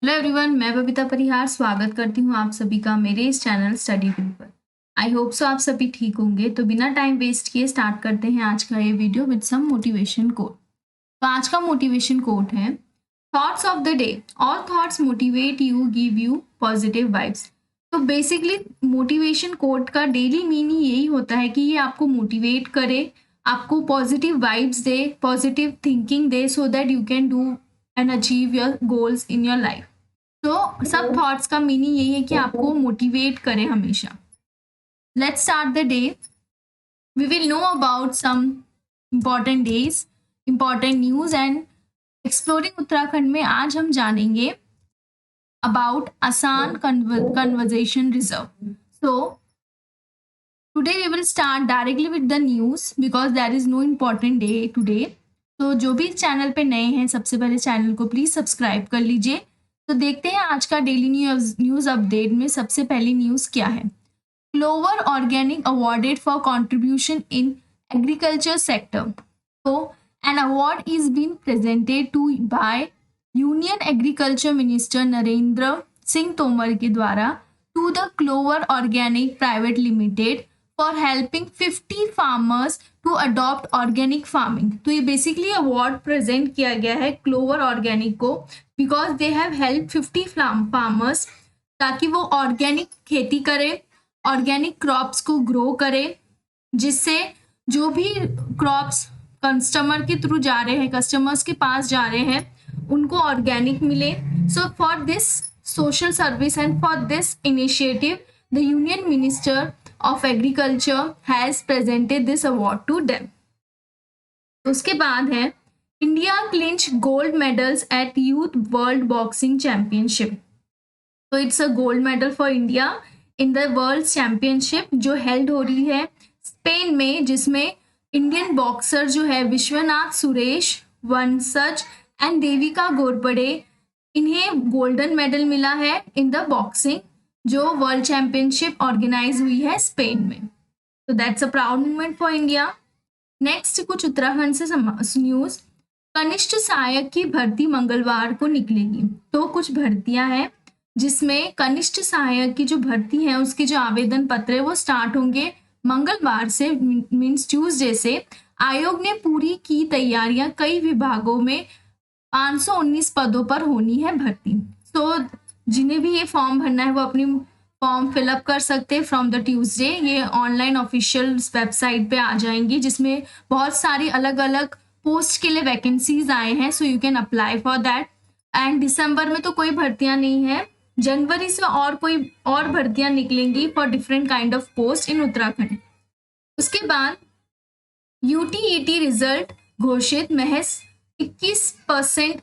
Hello everyone, मैं बबीता परिहार स्वागत करती हूँ आप सभी का मेरे इस चैनल स्टडी व्यू पर। आई होप सो आप सभी ठीक होंगे। तो बिना टाइम वेस्ट किए स्टार्ट करते हैं आज का ये video with some motivation quote. तो आज का मोटिवेशन कोट है, thoughts of the day, all thoughts motivate you, give you positive vibes. तो बेसिकली मोटिवेशन कोट का डेली मीनिंग यही होता है कि ये आपको मोटिवेट करे, आपको पॉजिटिव वाइब्स दे, पॉजिटिव थिंकिंग दे, so that you can do and achieve your goals in your life. तो सब थॉट्स का मीनिंग यही है कि आपको मोटिवेट करे हमेशा। Let's start the day. We will know about some important days, important news and exploring Uttarakhand में आज हम जानेंगे about Asan conversation reserve. So today we will start directly with the news because there is no important day today. तो जो भी channel पे नए हैं सबसे पहले चैनल को प्लीज सब्सक्राइब कर लीजिए। तो देखते हैं आज का डेली न्यूज अपडेट में सबसे पहली न्यूज क्या है। Clover organic awarded for contribution in agriculture sector. तो an award is been presented to by union agriculture minister Narendra Singh Tomar के द्वारा to the Clover organic private limited for helping 50 farmers to adopt organic farming. तो ये basically award present किया गया है clover ऑर्गेनिक को because they have help 50 farmers ताकि वो ऑर्गेनिक खेती करे, ऑर्गेनिक क्रॉप्स को ग्रो करे, जिससे जो भी क्रॉप्स कस्टमर के थ्रू जा रहे हैं, कस्टमर्स के पास जा रहे हैं, उनको ऑर्गेनिक मिले। So for this social service and for this initiative the union minister of agriculture has presented this award to them. उसके बाद है India clinch gold medals at youth world boxing championship. तो it's a gold medal for India in the world championship जो held हो रही है Spain में, जिसमें इंडियन बॉक्सर जो है विश्वनाथ सुरेश, वंशज एंड देविका घोरपड़े, इन्हें गोल्डन मेडल मिला है इन द बॉक्सिंग जो वर्ल्ड चैंपियनशिप ऑर्गेनाइज हुई है स्पेन में। तो that's a proud moment for India. Next कुछ उत्तराखंड से न्यूज। कनिष्ठ सहायक की भर्ती मंगलवार को निकलेगी। तो कुछ भर्तियां हैं जिसमें कनिष्ठ सहायक की जो भर्ती है उसके जो आवेदन पत्र है वो स्टार्ट होंगे मंगलवार से, मीन्स ट्यूसडे से। आयोग ने पूरी की तैयारियां, कई विभागों में 519 पदों पर होनी है भर्ती। तो जिन्हें भी ये फॉर्म भरना है वो अपनी फॉर्म फिलअप कर सकते हैं फ्रॉम द ट्यूसडे। ये ऑनलाइन ऑफिशियल वेबसाइट पे आ जाएंगी जिसमें बहुत सारी अलग अलग पोस्ट के लिए वैकेंसीज आए हैं, so you can apply for that. And दिसंबर में तो कोई भर्तियां नहीं है, जनवरी से और कोई और भर्तियां निकलेंगी for different kind of post इन उत्तराखंड। उसके बाद यूटीईटी रिजल्ट घोषित, महज 21%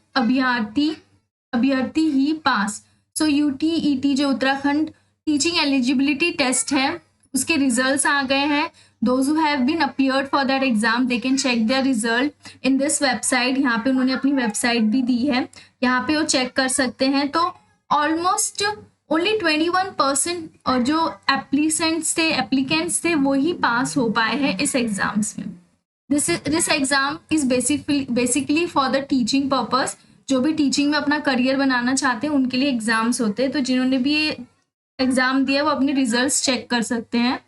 अभ्यर्थी ही पास। सो यूटीईटी जो उत्तराखंड टीचिंग एलिजिबिलिटी टेस्ट है उसके रिजल्ट्स आ गए हैं। Those who have been appeared for that exam they can check their result in this website. यहाँ पे उन्होंने अपनी वेबसाइट भी दी है, यहाँ पे वो चेक कर सकते हैं। तो ऑलमोस्ट ओनली 21% और जो एप्लीकेंट्स थे वो ही पास हो पाए हैं इस एग्जाम्स में। This exam is basically for the teaching purpose. जो भी टीचिंग में अपना करियर बनाना चाहते हैं उनके लिए एग्जाम्स होते हैं। तो जिन्होंने भी ये एग्जाम दिया वो अपने रिजल्ट्स चेक कर सकते हैं।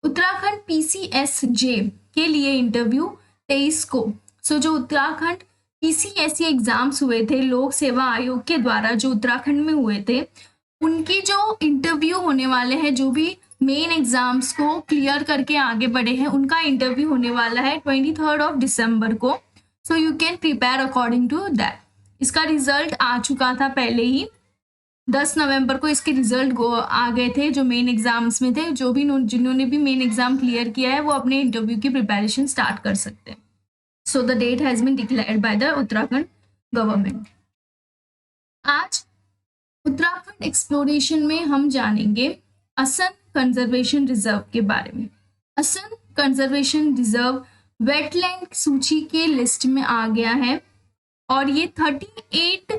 उत्तराखंड पीसीएसजे के लिए इंटरव्यू 23 को। सो जो उत्तराखंड पीसीएससी एग्जाम्स हुए थे लोक सेवा आयोग के द्वारा जो उत्तराखंड में हुए थे, उनकी जो इंटरव्यू होने वाले हैं, जो भी मेन एग्जाम्स को क्लियर करके आगे बढ़े हैं उनका इंटरव्यू होने वाला है 23 दिसंबर को। So you can prepare according to that. इसका रिजल्ट आ चुका था पहले ही, 10 नवंबर को इसके रिजल्ट आ गए थे जो मेन एग्जाम्स में थे। जो भी जिन्होंने भी मेन एग्जाम क्लियर किया है वो अपने इंटरव्यू की प्रिपरेशन स्टार्ट कर सकते हैं। So the date has been declared by the Uttarakhand government. आज उत्तराखंड एक्सप्लोरेशन में हम जानेंगे असम कंजर्वेशन रिजर्व के बारे में। असम कंजर्वेशन रिजर्व वेटलैंड सूची के लिस्ट में आ गया है और ये 38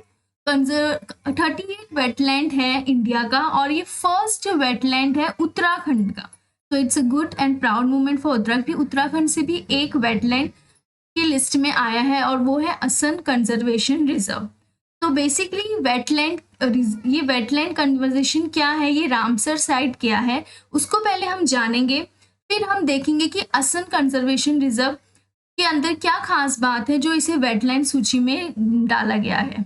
वेटलैंड है इंडिया का और ये फर्स्ट वेटलैंड है उत्तराखंड का। तो it's a good and proud moment for Uttarakhand. Uttarakhand से भी एक वेटलैंड की लिस्ट में आया है और वो है असम कंजर्वेशन रिजर्व। तो बेसिकली वेटलैंड, ये वेटलैंड कन्वर्जेशन क्या है, ये रामसर साइट क्या है, उसको पहले हम जानेंगे। फिर हम देखेंगे कि असम कंजर्वेशन रिजर्व के अंदर क्या खास बात है जो इसे वेटलैंड सूची में डाला गया है।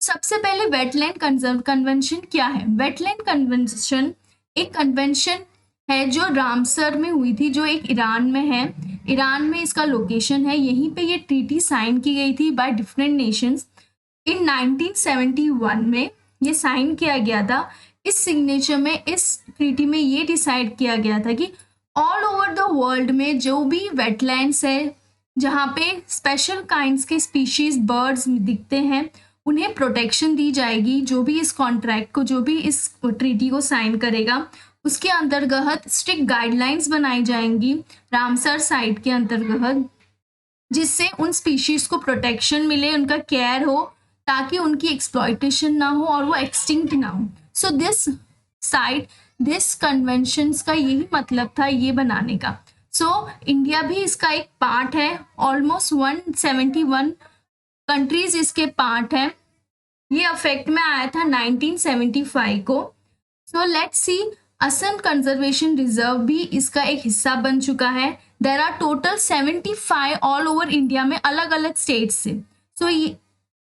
सबसे पहले वेटलैंड कन्वेंशन क्या है। वेटलैंड कन्वेंशन एक कन्वेंशन है जो रामसर में हुई थी, जो एक ईरान में है। ईरान में इसका लोकेशन है, यहीं पे ये ट्रीटी साइन की गई थी बाय डिफरेंट नेशंस इन 1971 में ये साइन किया गया था। इस सिग्नेचर में, इस ट्रीटी में ये डिसाइड किया गया था कि ऑल ओवर द वर्ल्ड में जो भी वेटलैंड्स है, जहाँ पे स्पेशल काइंड्स के स्पीशीज बर्ड्स दिखते हैं, उन्हें प्रोटेक्शन दी जाएगी। जो भी इस कॉन्ट्रैक्ट को, जो भी इस ट्रीटी को साइन करेगा, उसके अंतर्गत स्ट्रिक्ट गाइडलाइंस बनाई जाएंगी रामसर साइट के अंतर्गत, जिससे उन स्पीशीज को प्रोटेक्शन मिले, उनका केयर हो, ताकि उनकी एक्सप्लॉयटेशन ना हो और वो एक्सटिंक्ट ना हो। So this site, this conventions का यही मतलब था ये बनाने का। सो इंडिया भी इसका एक पार्ट है। ऑलमोस्ट 171 कंट्रीज इसके पार्ट है। ये अफेक्ट में आया था 1975 को। So let's see, Asan conservation reserve भी इसका एक हिस्सा बन चुका है। There are total 75 all over India में, अलग अलग स्टेट से। सो ये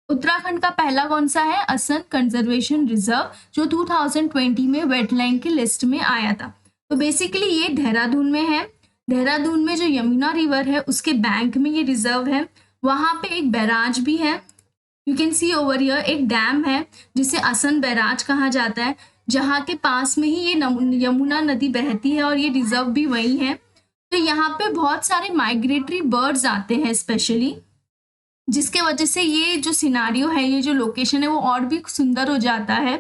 उत्तराखंड का पहला कौन सा है, असम कंजर्वेशन रिजर्व, जो 2020 में वेटलैंड की लिस्ट में आया था। तो बेसिकली ये देहरादून में है। देहरादून में जो यमुना रिवर है उसके बैंक में ये रिजर्व है। वहाँ पे एक बैराज भी है, you can see over here. एक डैम है जिसे असम बैराज कहा जाता है, जहाँ के पास में ही ये यमुना नदी बहती है और ये रिजर्व भी वही है। तो यहाँ पे बहुत सारे माइग्रेटरी बर्ड्स आते हैं स्पेशली, जिसके वजह से ये जो सिनारियो है, ये जो लोकेशन है, वो और भी सुंदर हो जाता है,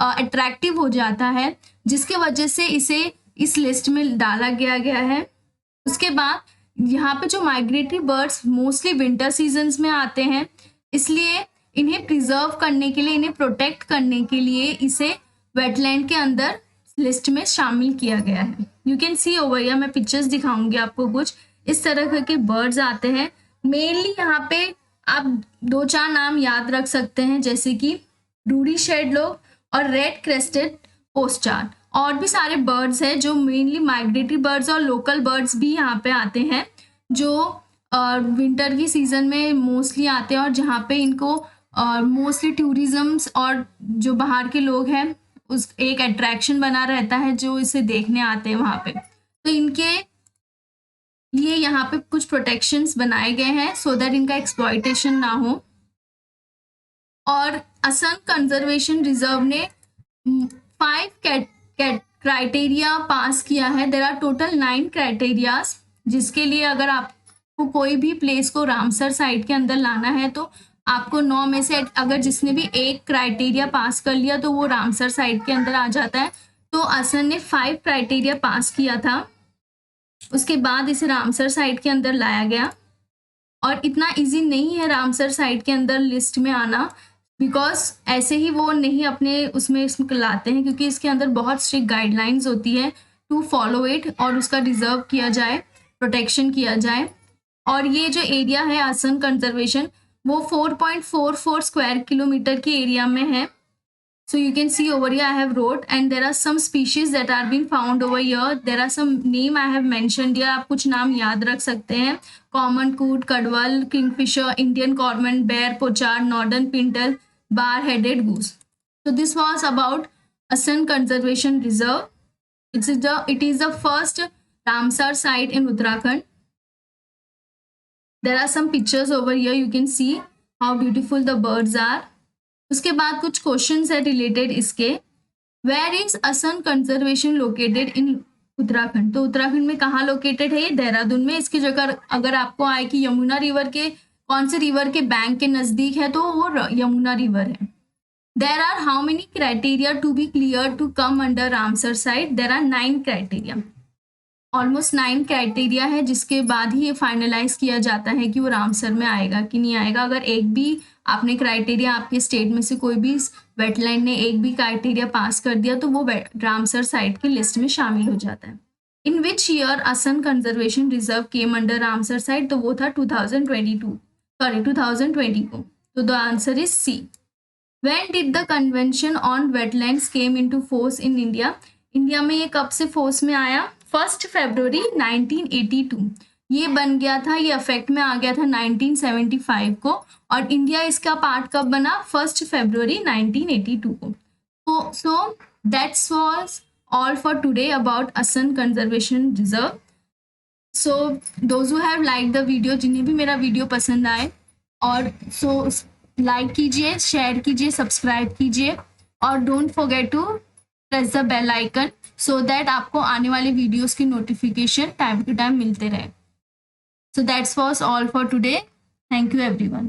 अट्रैक्टिव हो जाता है, जिसके वजह से इसे इस लिस्ट में डाला गया है। उसके बाद यहाँ पे जो migratory birds mostly winter seasons में आते हैं, इसलिए इन्हें प्रिजर्व करने के लिए, इन्हें प्रोटेक्ट करने के लिए इसे वेटलैंड के अंदर लिस्ट में शामिल किया गया है। You can see over here, मैं पिक्चर्स दिखाऊंगी आपको। कुछ इस तरह के बर्ड्स आते हैं। मेनली यहाँ पे आप 2-4 नाम याद रख सकते हैं, जैसे कि रूडी शेडलो और रेड क्रेस्टेड पोस्टार्ड। और भी सारे बर्ड्स हैं जो मेनली माइग्रेटरी बर्ड्स और लोकल बर्ड्स भी यहाँ पे आते हैं, जो विंटर की सीजन में मोस्टली आते हैं, और जहाँ पे इनको मोस्टली टूरिज्म्स और जो बाहर के लोग हैं उस एक अट्रैक्शन बना रहता है, जो इसे देखने आते हैं वहाँ पे। तो इनके लिए यहाँ पे कुछ प्रोटेक्शंस बनाए गए हैं सो दैट इनका एक्सप्लॉयटेशन ना हो। और असम कंजर्वेशन रिजर्व ने 5 क्राइटेरिया पास किया है। देर आर टोटल 9 क्राइटेरियाज, जिसके लिए अगर आपको कोई भी प्लेस को रामसर साइट के अंदर लाना है तो आपको 9 में से अगर जिसने भी एक क्राइटेरिया पास कर लिया तो वो रामसर साइट के अंदर आ जाता है। तो असम ने 5 क्राइटेरिया पास किया था, उसके बाद इसे रामसर साइट के अंदर लाया गया। और इतना इजी नहीं है रामसर साइट के अंदर लिस्ट में आना, बिकॉज ऐसे ही वो नहीं अपने उसमें लाते हैं, क्योंकि इसके अंदर बहुत स्ट्रिक्ट गाइडलाइंस होती है टू फॉलो इट, और उसका रिजर्व किया जाए, प्रोटेक्शन किया जाए। और ये जो एरिया है असम कंजर्वेशन, वो 4.44 स्क्वायर किलोमीटर के एरिया में है। So you can see over here I have wrote, and there are some species that are being found over here. There are some name I have mentioned here. आप कुछ नाम याद रख सकते हैं। Common coot, gadwall, kingfisher, Indian cormorant, Baer's, pochard, northern pintail, bar headed goose. So this was about Assam Conservation Reserve. It is the first Ramsar site in Uttarakhand. There are some pictures over here. You can see how beautiful the birds are. उसके बाद कुछ questions है related इसके। Where is Asan conservation located in Uttarakhand? तो उत्तराखंड में कहाँ located है? ये देहरादून में। इसकी जगह अगर आपको आए कि यमुना रिवर के कौन से रिवर के बैंक के नजदीक है, तो वो यमुना रिवर है। There are how many criteria to be clear to come under Ramsar site? There are 9 क्राइटेरिया। ऑलमोस्ट 9 क्राइटेरिया है, जिसके बाद ही ये फाइनलाइज किया जाता है कि वो रामसर में आएगा कि नहीं आएगा। अगर एक भी आपने क्राइटेरिया, आपके स्टेट में से कोई भी वेटलैंड ने एक भी क्राइटेरिया पास कर दिया, तो वो रामसर साइट की लिस्ट में शामिल हो जाता है। In which year Assam conservation reserve came under Ramsar site? तो वो था 2020 को। तो the answer is C. When did the convention on wetlands came into force in India? India में ये कब से फोर्स में आया? 1 फरवरी 1982 ये बन गया था, ये इफेक्ट में आ गया था 1975 को, और इंडिया इसका पार्ट कब बना? 1 फरवरी 1982 को। So that's was all for today about Asan conservation reserve. So those who have like the video, जिन्हें भी मेरा वीडियो पसंद आए, और सो लाइक कीजिए, शेयर कीजिए, सब्सक्राइब कीजिए, और don't forget to press the bell icon so that आपको आने वाले वीडियोस की नोटिफिकेशन टाइम टू टाइम मिलते रहे। So that's was all for today. Thank you everyone.